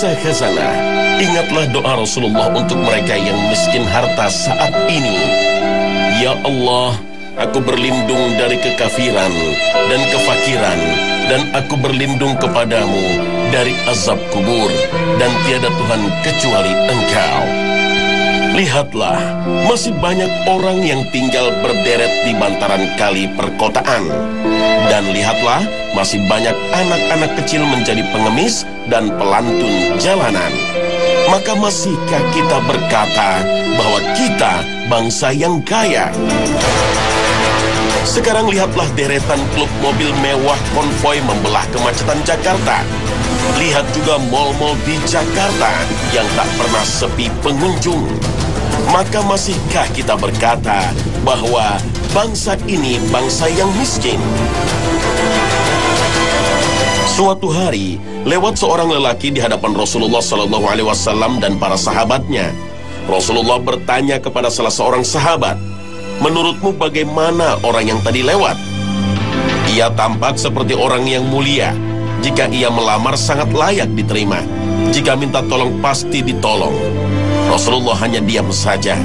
Pemirsa Khazanah, ingatlah doa Rasulullah untuk mereka yang miskin harta saat ini. Ya Allah, aku berlindung dari kekafiran dan kefakiran, dan aku berlindung kepadamu dari azab kubur, dan tiada Tuhan kecuali Engkau. Lihatlah, masih banyak orang yang tinggal berderet di bantaran kali perkotaan. Dan lihatlah, masih banyak anak-anak kecil menjadi pengemis dan pelantun jalanan. Maka masihkah kita berkata bahwa kita bangsa yang kaya? Sekarang lihatlah deretan klub mobil mewah konvoi membelah kemacetan Jakarta. Lihat juga mal-mal di Jakarta yang tak pernah sepi pengunjung. Maka masihkah kita berkata bahwa bangsa ini bangsa yang miskin? Suatu hari, lewat seorang lelaki di hadapan Rasulullah SAW dan para sahabatnya. Rasulullah bertanya kepada salah seorang sahabat, "Menurutmu bagaimana orang yang tadi lewat?" "Ia tampak seperti orang yang mulia. Jika ia melamar sangat layak diterima. Jika minta tolong pasti ditolong." Rasulullah hanya diam saja.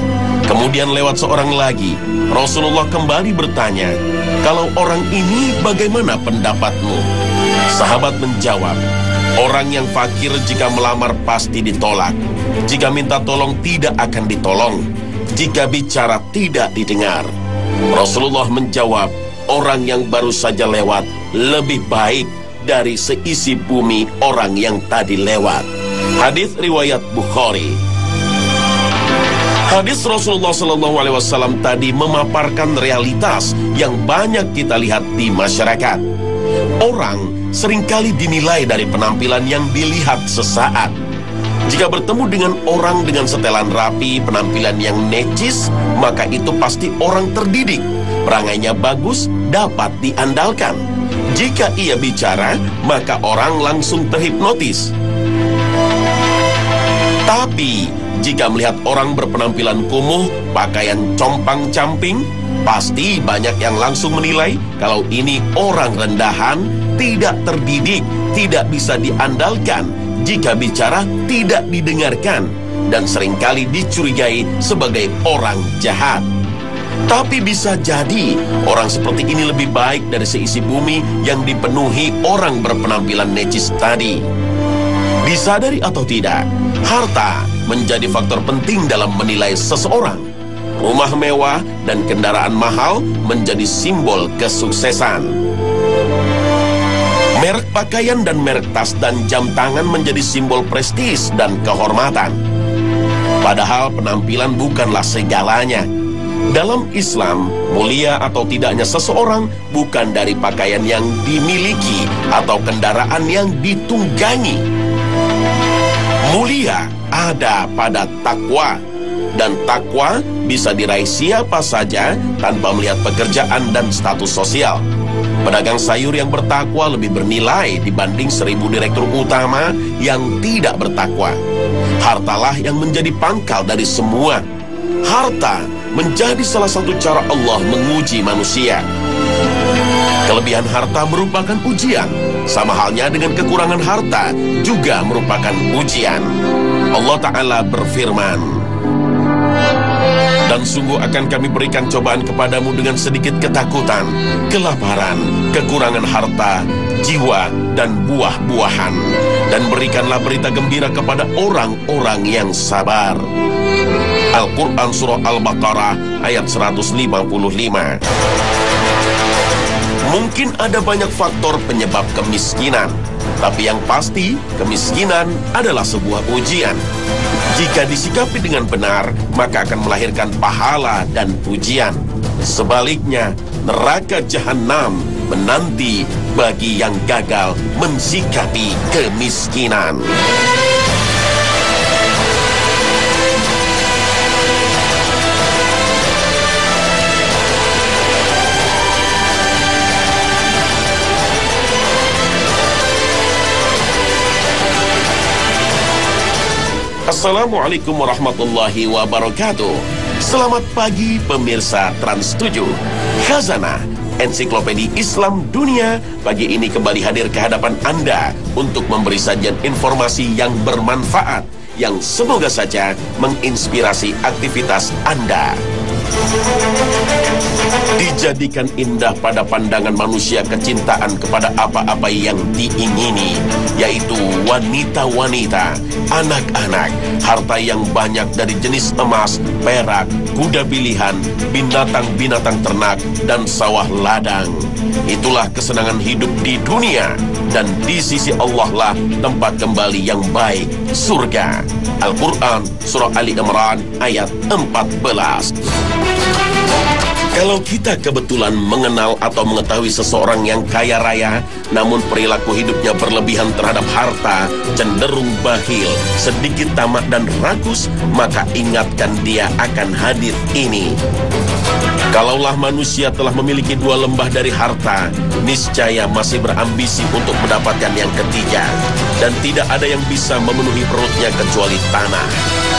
Kemudian lewat seorang lagi. Rasulullah kembali bertanya, "Kalau orang ini bagaimana pendapatmu?" Sahabat menjawab, "Orang yang fakir jika melamar pasti ditolak. Jika minta tolong tidak akan ditolong. Jika bicara tidak didengar." Rasulullah menjawab, "Orang yang baru saja lewat lebih baik dari seisi bumi orang yang tadi lewat." Hadis riwayat Bukhari. Hadis Rasulullah SAW tadi memaparkan realitas yang banyak kita lihat di masyarakat. Orang seringkali dinilai dari penampilan yang dilihat sesaat. Jika bertemu dengan orang dengan setelan rapi, penampilan yang necis, maka itu pasti orang terdidik. Perangainya bagus, dapat diandalkan. Jika ia bicara, maka orang langsung terhipnotis. Tapi jika melihat orang berpenampilan kumuh, pakaian compang-camping, pasti banyak yang langsung menilai kalau ini orang rendahan, tidak terdidik, tidak bisa diandalkan, jika bicara tidak didengarkan, dan seringkali dicurigai sebagai orang jahat. Tapi bisa jadi orang seperti ini lebih baik dari seisi bumi yang dipenuhi orang berpenampilan necis tadi. Disadari atau tidak, harta menjadi faktor penting dalam menilai seseorang. Rumah mewah dan kendaraan mahal menjadi simbol kesuksesan. Merek pakaian dan merek tas dan jam tangan menjadi simbol prestis dan kehormatan. Padahal penampilan bukanlah segalanya. Dalam Islam, mulia atau tidaknya seseorang bukan dari pakaian yang dimiliki atau kendaraan yang ditunggangi. Mulia ada pada takwa, dan takwa bisa diraih siapa saja tanpa melihat pekerjaan dan status sosial. Pedagang sayur yang bertakwa lebih bernilai dibanding 1000 direktur utama yang tidak bertakwa. Hartalah yang menjadi pangkal dari semua. Harta menjadi salah satu cara Allah menguji manusia. Kelebihan harta merupakan ujian, sama halnya dengan kekurangan harta juga merupakan ujian. Allah Ta'ala berfirman, "Dan sungguh akan kami berikan cobaan kepadamu dengan sedikit ketakutan, kelaparan, kekurangan harta, jiwa, dan buah-buahan. Dan berikanlah berita gembira kepada orang-orang yang sabar." Al-Quran Surah Al-Baqarah ayat 155. Mungkin ada banyak faktor penyebab kemiskinan, tapi yang pasti kemiskinan adalah sebuah ujian. Jika disikapi dengan benar, maka akan melahirkan pahala dan pujian. Sebaliknya, neraka jahanam menanti bagi yang gagal mensikapi kemiskinan. Assalamualaikum warahmatullahi wabarakatuh. Selamat pagi pemirsa Trans 7. Khazanah Ensiklopedia Islam Dunia pagi ini kembali hadir ke hadapan Anda untuk memberi sajian informasi yang bermanfaat, yang semoga saja menginspirasi aktivitas Anda. Dijadikan indah pada pandangan manusia kecintaan kepada apa-apa yang diingini, yaitu wanita-wanita, anak-anak, harta yang banyak dari jenis emas, perak, kuda pilihan, binatang-binatang ternak, dan sawah ladang. Itulah kesenangan hidup di dunia, dan di sisi Allah lah tempat kembali yang baik, surga. Al-Quran, Surah Ali Imran, ayat 14. Kalau kita kebetulan mengenal atau mengetahui seseorang yang kaya raya, namun perilaku hidupnya berlebihan terhadap harta, cenderung bakhil, sedikit tamak dan rakus, maka ingatkan dia akan hadits ini. Kalaulah manusia telah memiliki 2 lembah dari harta, niscaya masih berambisi untuk mendapatkan yang ketiga, dan tidak ada yang bisa memenuhi perutnya kecuali tanah.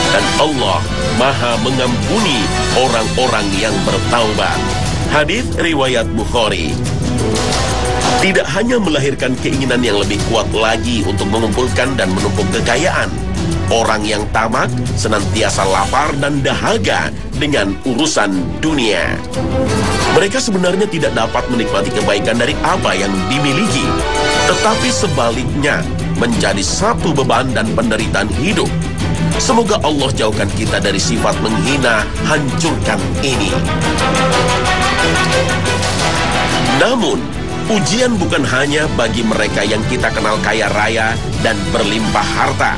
Dan Allah Maha mengampuni orang-orang yang bertaubat. Hadits riwayat Bukhari. Tidak hanya melahirkan keinginan yang lebih kuat lagi untuk mengumpulkan dan menumpuk kekayaan, orang yang tamak senantiasa lapar dan dahaga dengan urusan dunia. Mereka sebenarnya tidak dapat menikmati kebaikan dari apa yang dimiliki, tetapi sebaliknya menjadi satu beban dan penderitaan hidup. Semoga Allah jauhkan kita dari sifat menghina, hancurkan ini. Namun, ujian bukan hanya bagi mereka yang kita kenal kaya raya dan berlimpah harta.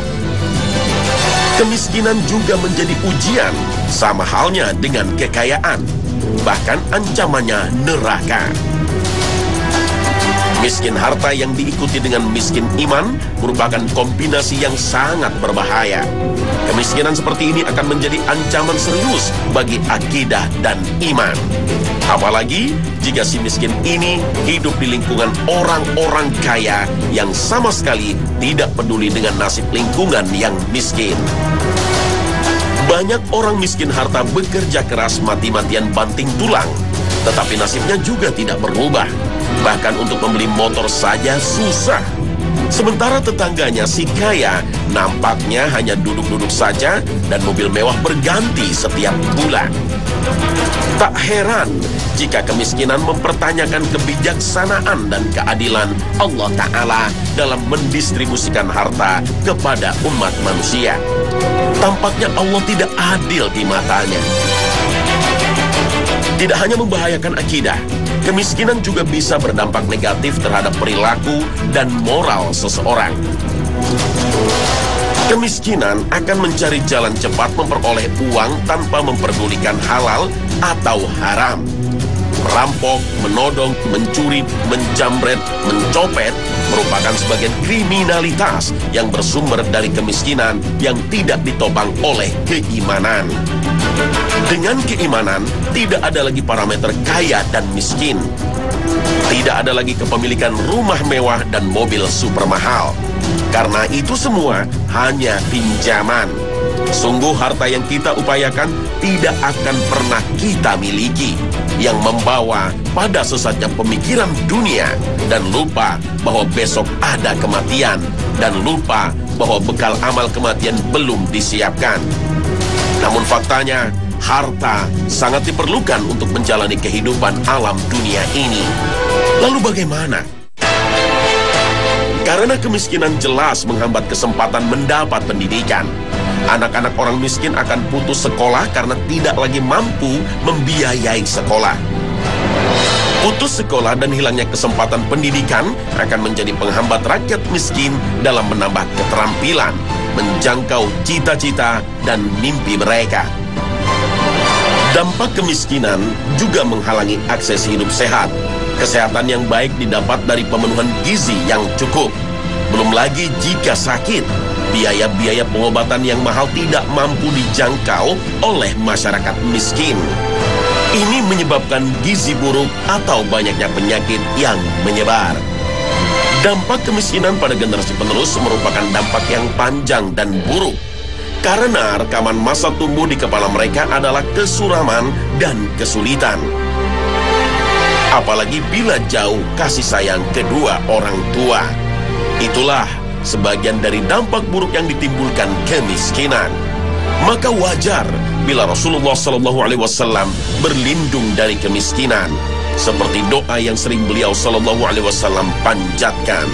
Kemiskinan juga menjadi ujian, sama halnya dengan kekayaan. Bahkan ancamannya neraka. Miskin harta yang diikuti dengan miskin iman merupakan kombinasi yang sangat berbahaya. Kemiskinan seperti ini akan menjadi ancaman serius bagi akidah dan iman. Apalagi jika si miskin ini hidup di lingkungan orang-orang kaya yang sama sekali tidak peduli dengan nasib lingkungan yang miskin. Banyak orang miskin harta bekerja keras mati-matian banting tulang, tetapi nasibnya juga tidak berubah. Bahkan untuk membeli motor saja susah. Sementara tetangganya si kaya nampaknya hanya duduk-duduk saja dan mobil mewah berganti setiap bulan. Tak heran jika kemiskinan mempertanyakan kebijaksanaan dan keadilan Allah Ta'ala dalam mendistribusikan harta kepada umat manusia. Tampaknya Allah tidak adil di matanya. Tidak hanya membahayakan akidah, kemiskinan juga bisa berdampak negatif terhadap perilaku dan moral seseorang. Kemiskinan akan mencari jalan cepat memperoleh uang tanpa memperdulikan halal atau haram. Merampok, menodong, mencuri, menjamret, mencopet merupakan sebagian kriminalitas yang bersumber dari kemiskinan yang tidak ditopang oleh keimanan. Dengan keimanan, tidak ada lagi parameter kaya dan miskin. Tidak ada lagi kepemilikan rumah mewah dan mobil super mahal. Karena itu semua hanya pinjaman. Sungguh harta yang kita upayakan tidak akan pernah kita miliki, yang membawa pada sesatnya pemikiran dunia dan lupa bahwa besok ada kematian, dan lupa bahwa bekal amal kematian belum disiapkan. Namun faktanya, harta sangat diperlukan untuk menjalani kehidupan alam dunia ini. Lalu bagaimana? Karena kemiskinan jelas menghambat kesempatan mendapat pendidikan. Anak-anak orang miskin akan putus sekolah karena tidak lagi mampu membiayai sekolah. Putus sekolah dan hilangnya kesempatan pendidikan akan menjadi penghambat rakyat miskin dalam menambah keterampilan, menjangkau cita-cita dan mimpi mereka. Dampak kemiskinan juga menghalangi akses hidup sehat. Kesehatan yang baik didapat dari pemenuhan gizi yang cukup. Belum lagi jika sakit, biaya-biaya pengobatan yang mahal tidak mampu dijangkau oleh masyarakat miskin. Ini menyebabkan gizi buruk atau banyaknya penyakit yang menyebar. Dampak kemiskinan pada generasi penerus merupakan dampak yang panjang dan buruk. Karena rekaman masa tumbuh di kepala mereka adalah kesuraman dan kesulitan. apalagi bila jauh kasih sayang kedua orang tua. Itulah sebagian dari dampak buruk yang ditimbulkan kemiskinan. Maka wajar bila Rasulullah SAW berlindung dari kemiskinan, seperti doa yang sering beliau SAW panjatkan.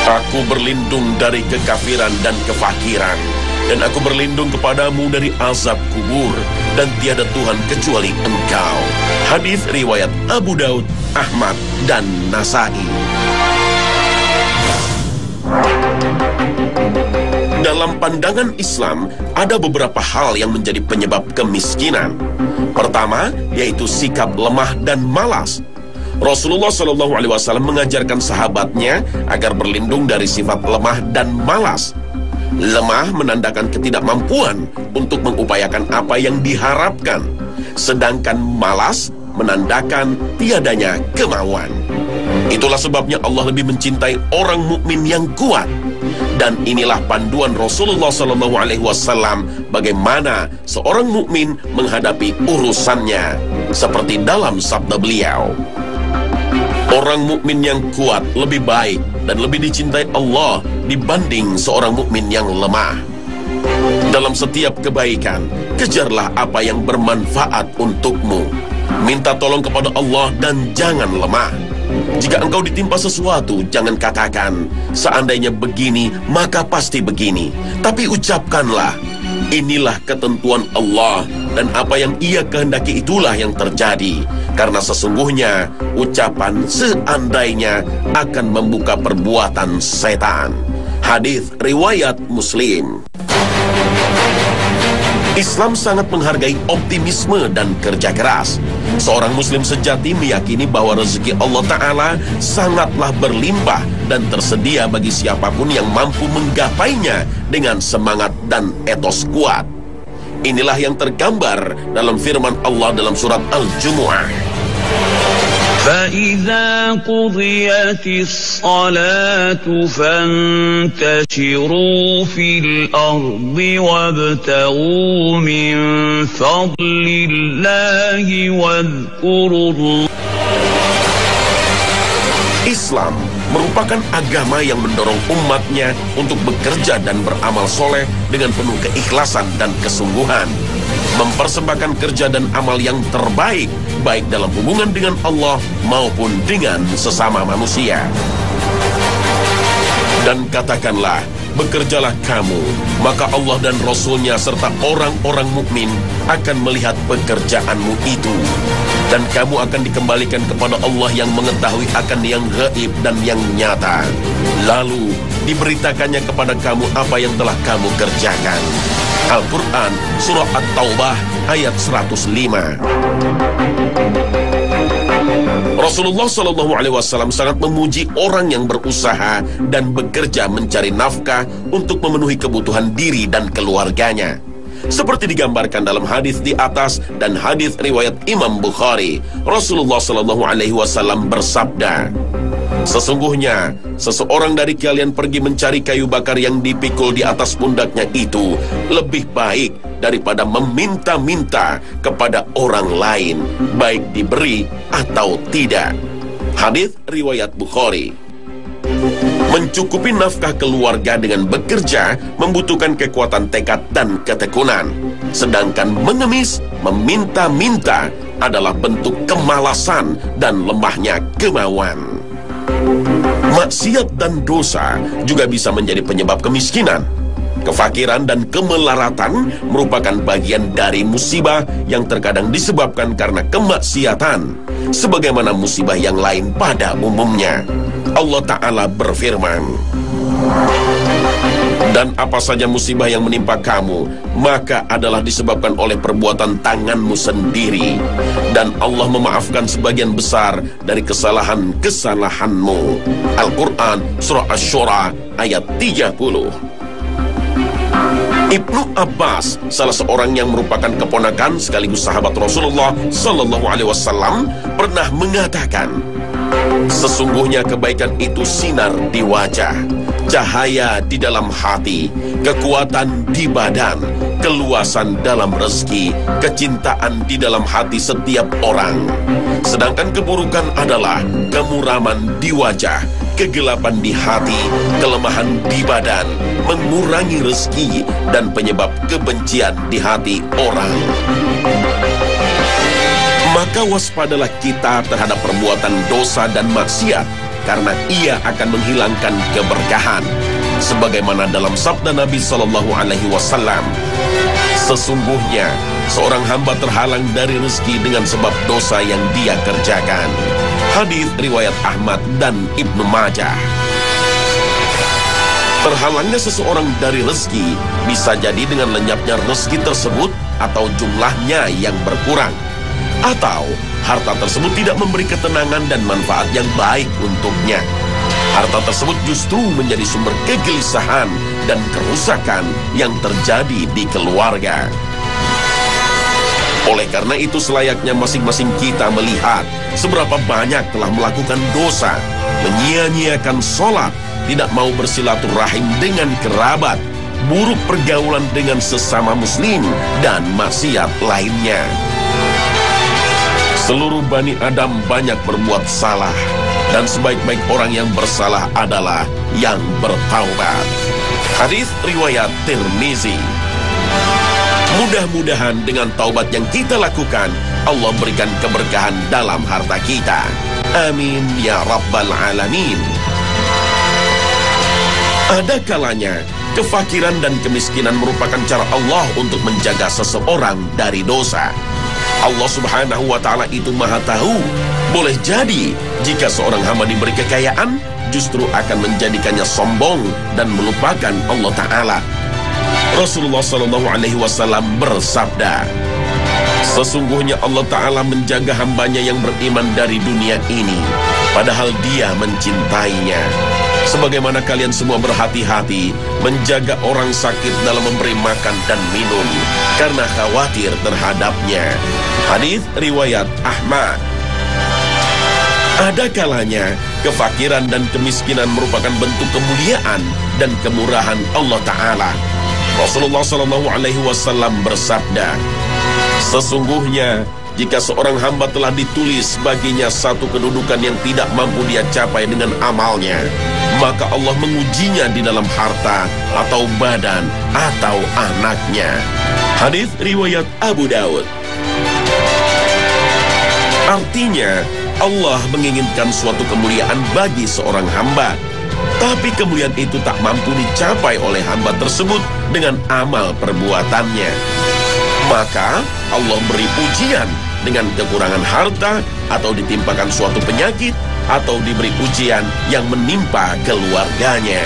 Aku berlindung dari kekafiran dan kefakiran, dan aku berlindung kepadamu dari azab kubur, dan tiada Tuhan kecuali Engkau. Hadis riwayat Abu Daud, Ahmad, dan Nasai. Dalam pandangan Islam, ada beberapa hal yang menjadi penyebab kemiskinan. Pertama, yaitu sikap lemah dan malas. Rasulullah SAW mengajarkan sahabatnya agar berlindung dari sifat lemah dan malas. Lemah menandakan ketidakmampuan untuk mengupayakan apa yang diharapkan, sedangkan malas menandakan tiadanya kemauan. Itulah sebabnya Allah lebih mencintai orang mukmin yang kuat. Dan inilah panduan Rasulullah SAW bagaimana seorang mukmin menghadapi urusannya, seperti dalam sabda beliau, orang mukmin yang kuat lebih baik dan lebih dicintai Allah dibanding seorang mukmin yang lemah. Dalam setiap kebaikan, kejarlah apa yang bermanfaat untukmu. Minta tolong kepada Allah dan jangan lemah. Jika engkau ditimpa sesuatu, jangan katakan, seandainya begini, maka pasti begini. Tapi ucapkanlah, inilah ketentuan Allah, dan apa yang Ia kehendaki itulah yang terjadi. Karena sesungguhnya, ucapan seandainya akan membuka perbuatan setan. Hadis riwayat Muslim. Islam sangat menghargai optimisme dan kerja keras. Seorang muslim sejati meyakini bahwa rezeki Allah Ta'ala sangatlah berlimpah dan tersedia bagi siapapun yang mampu menggapainya dengan semangat dan etos kuat. Inilah yang tergambar dalam firman Allah dalam surat Al-Jumu'ah. فَإِذَا قُضِيَتِ الصَّلَاةُ فَانتَشِرُوا فِي الْأَرْضِ وَابْتَغُوا مِنْ فَضْلِ اللَّهِ وَاذْكُرُوا اللَّهَ. Islam merupakan agama yang mendorong umatnya untuk bekerja dan beramal soleh dengan penuh keikhlasan dan kesungguhan, mempersembahkan kerja dan amal yang terbaik, baik dalam hubungan dengan Allah maupun dengan sesama manusia. Dan katakanlah, bekerjalah kamu, maka Allah dan Rasul-Nya serta orang-orang mukmin akan melihat pekerjaanmu itu. Dan kamu akan dikembalikan kepada Allah yang mengetahui akan yang gaib dan yang nyata. Lalu diberitakannya kepada kamu apa yang telah kamu kerjakan. Al-Quran, Surah At-Taubah, ayat 105. Rasulullah SAW sangat memuji orang yang berusaha dan bekerja mencari nafkah untuk memenuhi kebutuhan diri dan keluarganya. Seperti digambarkan dalam hadis di atas dan hadis riwayat Imam Bukhari, Rasulullah SAW bersabda, sesungguhnya seseorang dari kalian pergi mencari kayu bakar yang dipikul di atas pundaknya itu lebih baik daripada meminta-minta kepada orang lain, baik diberi atau tidak. Hadis riwayat Bukhari. Mencukupi nafkah keluarga dengan bekerja membutuhkan kekuatan tekad dan ketekunan. Sedangkan mengemis, meminta-minta adalah bentuk kemalasan dan lemahnya kemauan. Maksiat dan dosa juga bisa menjadi penyebab kemiskinan. Kefakiran dan kemelaratan merupakan bagian dari musibah yang terkadang disebabkan karena kemaksiatan, sebagaimana musibah yang lain pada umumnya. Allah Ta'ala berfirman, dan apa saja musibah yang menimpa kamu, maka adalah disebabkan oleh perbuatan tanganmu sendiri. Dan Allah memaafkan sebagian besar dari kesalahan-kesalahanmu. Al-Quran, Surah Asy-Syura, ayat 30. Ibnu Abbas, salah seorang yang merupakan keponakan sekaligus sahabat Rasulullah SAW, pernah mengatakan, Sesungguhnya kebaikan itu sinar di wajah, cahaya di dalam hati, kekuatan di badan, keluasan dalam rezeki, kecintaan di dalam hati setiap orang. Sedangkan keburukan adalah kemuraman di wajah, kegelapan di hati, kelemahan di badan, mengurangi rezeki, dan penyebab kebencian di hati orang. Maka waspadalah kita terhadap perbuatan dosa dan maksiat, karena ia akan menghilangkan keberkahan. Sebagaimana dalam sabda Nabi SAW, sesungguhnya seorang hamba terhalang dari rezeki dengan sebab dosa yang dia kerjakan. Hadis riwayat Ahmad dan Ibnu Majah. Terhalangnya seseorang dari rezeki bisa jadi dengan lenyapnya rezeki tersebut atau jumlahnya yang berkurang, atau harta tersebut tidak memberi ketenangan dan manfaat yang baik untuknya. Harta tersebut justru menjadi sumber kegelisahan dan kerusakan yang terjadi di keluarga. Oleh karena itu selayaknya masing-masing kita melihat seberapa banyak telah melakukan dosa, menyia-nyiakan sholat, tidak mau bersilaturahim dengan kerabat, buruk pergaulan dengan sesama muslim, dan maksiat lainnya. Seluruh Bani Adam banyak berbuat salah, dan sebaik-baik orang yang bersalah adalah yang bertaubat. Hadis riwayat Tirmizi. Mudah-mudahan dengan taubat yang kita lakukan, Allah berikan keberkahan dalam harta kita. Amin ya Rabbal Alamin. Ada kalanya kefakiran dan kemiskinan merupakan cara Allah untuk menjaga seseorang dari dosa. Allah Subhanahu wa Ta'ala itu Maha Tahu. Boleh jadi jika seorang hamba diberi kekayaan, justru akan menjadikannya sombong dan melupakan Allah Ta'ala. Rasulullah SAW bersabda, sesungguhnya Allah Ta'ala menjaga hambanya yang beriman dari dunia ini, padahal dia mencintainya. Sebagaimana kalian semua berhati-hati menjaga orang sakit dalam memberi makan dan minum, karena khawatir terhadapnya. Hadis riwayat Ahmad. Ada kalanya kefakiran dan kemiskinan merupakan bentuk kemuliaan dan kemurahan Allah Ta'ala. Rasulullah SAW bersabda, sesungguhnya jika seorang hamba telah ditulis baginya satu kedudukan yang tidak mampu dia capai dengan amalnya, maka Allah mengujinya di dalam harta atau badan atau anaknya. Hadis riwayat Abu Daud. Artinya, Allah menginginkan suatu kemuliaan bagi seorang hamba, tapi kemuliaan itu tak mampu dicapai oleh hamba tersebut dengan amal perbuatannya. Maka Allah beri ujian dengan kekurangan harta, atau ditimpakan suatu penyakit, atau diberi ujian yang menimpa keluarganya.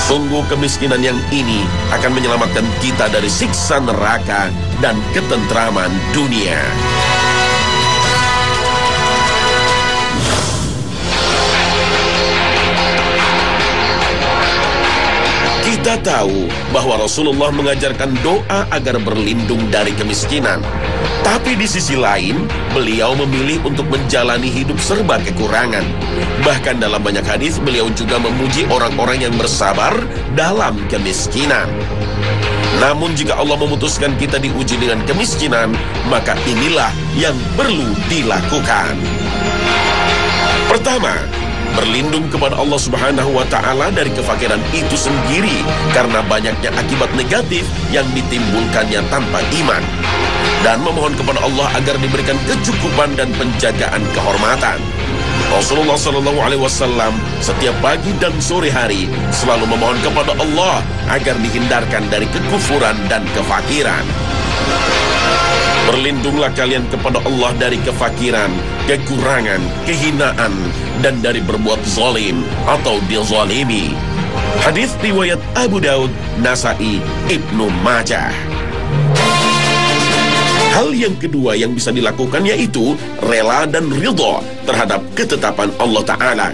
Sungguh kemiskinan yang ini akan menyelamatkan kita dari siksa neraka dan ketentraman dunia. Kita tahu bahwa Rasulullah mengajarkan doa agar berlindung dari kemiskinan. Tapi di sisi lain, beliau memilih untuk menjalani hidup serba kekurangan. Bahkan dalam banyak hadis, beliau juga memuji orang-orang yang bersabar dalam kemiskinan. Namun jika Allah memutuskan kita diuji dengan kemiskinan, maka inilah yang perlu dilakukan. Pertama, berlindung kepada Allah Subhanahu wa Ta'ala dari kefakiran itu sendiri, karena banyaknya akibat negatif yang ditimbulkannya tanpa iman, dan memohon kepada Allah agar diberikan kecukupan dan penjagaan kehormatan. Rasulullah SAW setiap pagi dan sore hari selalu memohon kepada Allah agar dihindarkan dari kekufuran dan kefakiran. Berlindunglah kalian kepada Allah dari kefakiran, kekurangan, kehinaan, dan dari berbuat zalim atau dizalimi. Hadis riwayat Abu Daud, Nasai, Ibnu Majah. Hal yang kedua yang bisa dilakukan yaitu rela dan ridha terhadap ketetapan Allah Ta'ala.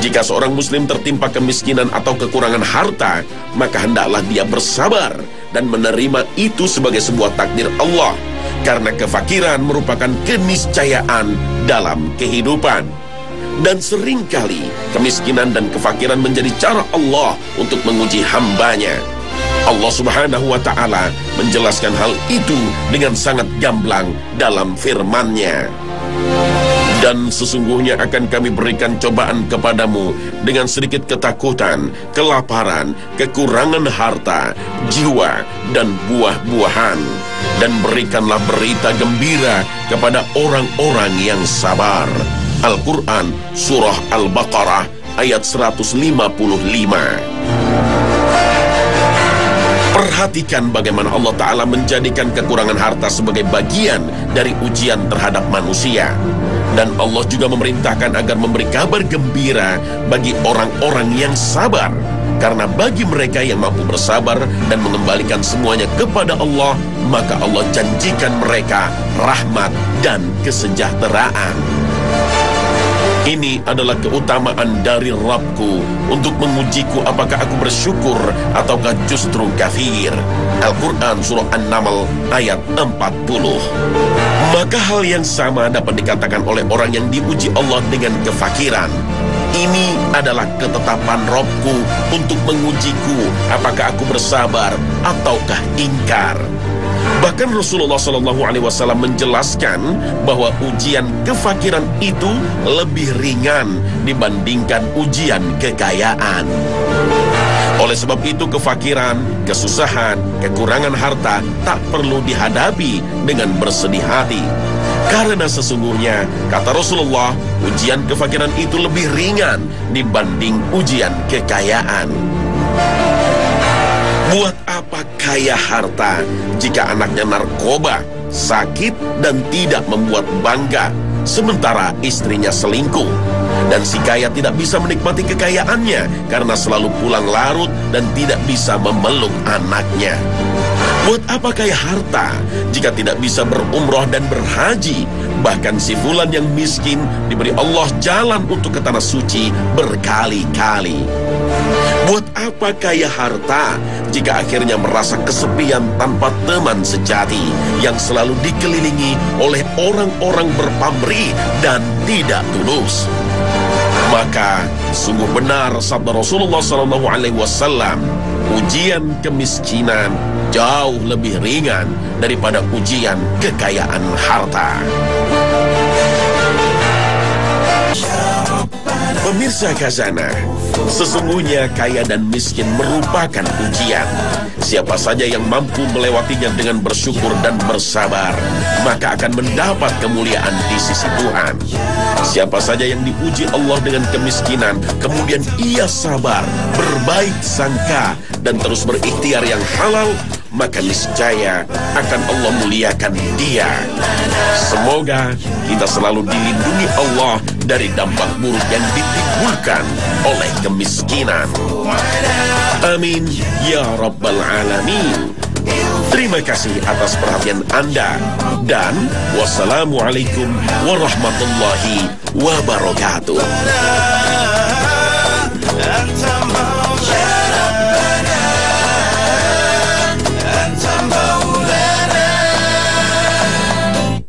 Jika seorang muslim tertimpa kemiskinan atau kekurangan harta, maka hendaklah dia bersabar dan menerima itu sebagai sebuah takdir Allah, karena kefakiran merupakan keniscayaan dalam kehidupan. Dan seringkali kemiskinan dan kefakiran menjadi cara Allah untuk menguji hambanya. Allah Subhanahu wa Ta'ala menjelaskan hal itu dengan sangat gamblang dalam firman-Nya. Dan sesungguhnya akan kami berikan cobaan kepadamu dengan sedikit ketakutan, kelaparan, kekurangan harta, jiwa, dan buah-buahan. Dan berikanlah berita gembira kepada orang-orang yang sabar. Al-Quran Surah Al-Baqarah ayat 155. Perhatikan bagaimana Allah Ta'ala menjadikan kekurangan harta sebagai bagian dari ujian terhadap manusia. Dan Allah juga memerintahkan agar memberi kabar gembira bagi orang-orang yang sabar. Karena bagi mereka yang mampu bersabar dan mengembalikan semuanya kepada Allah, maka Allah janjikan mereka rahmat dan kesejahteraan. Ini adalah keutamaan dari Rabbku untuk mengujiku apakah aku bersyukur ataukah justru kafir. Al-Quran Surah An-Naml ayat 40. Maka hal yang sama dapat dikatakan oleh orang yang diuji Allah dengan kefakiran. Ini adalah ketetapan Rabbku untuk mengujiku apakah aku bersabar ataukah ingkar. Bahkan Rasulullah SAW menjelaskan bahwa ujian kefakiran itu lebih ringan dibandingkan ujian kekayaan. Oleh sebab itu kefakiran, kesusahan, kekurangan harta tak perlu dihadapi dengan bersedih hati. Karena sesungguhnya, kata Rasulullah, ujian kefakiran itu lebih ringan dibanding ujian kekayaan. Buat apa kaya harta jika anaknya narkoba, sakit, dan tidak membuat bangga, sementara istrinya selingkuh? Dan si kaya tidak bisa menikmati kekayaannya karena selalu pulang larut dan tidak bisa memeluk anaknya. Buat apa kaya harta jika tidak bisa berumroh dan berhaji? Bahkan si fulan yang miskin diberi Allah jalan untuk ke tanah suci berkali-kali. Buat apa kaya harta jika akhirnya merasa kesepian tanpa teman sejati yang selalu dikelilingi oleh orang-orang berpamrih dan tidak tulus? Maka sungguh benar sabda Rasulullah SAW, ujian kemiskinan jauh lebih ringan daripada ujian kekayaan harta. Pemirsa Khazanah, sesungguhnya kaya dan miskin merupakan ujian. Siapa saja yang mampu melewatinya dengan bersyukur dan bersabar, maka akan mendapat kemuliaan di sisi Tuhan. Siapa saja yang diuji Allah dengan kemiskinan, kemudian ia sabar, berbaik sangka, dan terus berikhtiar yang halal, maka niscaya akan Allah muliakan dia. Semoga kita selalu dilindungi Allah dari dampak buruk yang ditimbulkan oleh kemiskinan. Amin ya Rabbal Alamin. Terima kasih atas perhatian Anda, dan wassalamualaikum warahmatullahi wabarakatuh.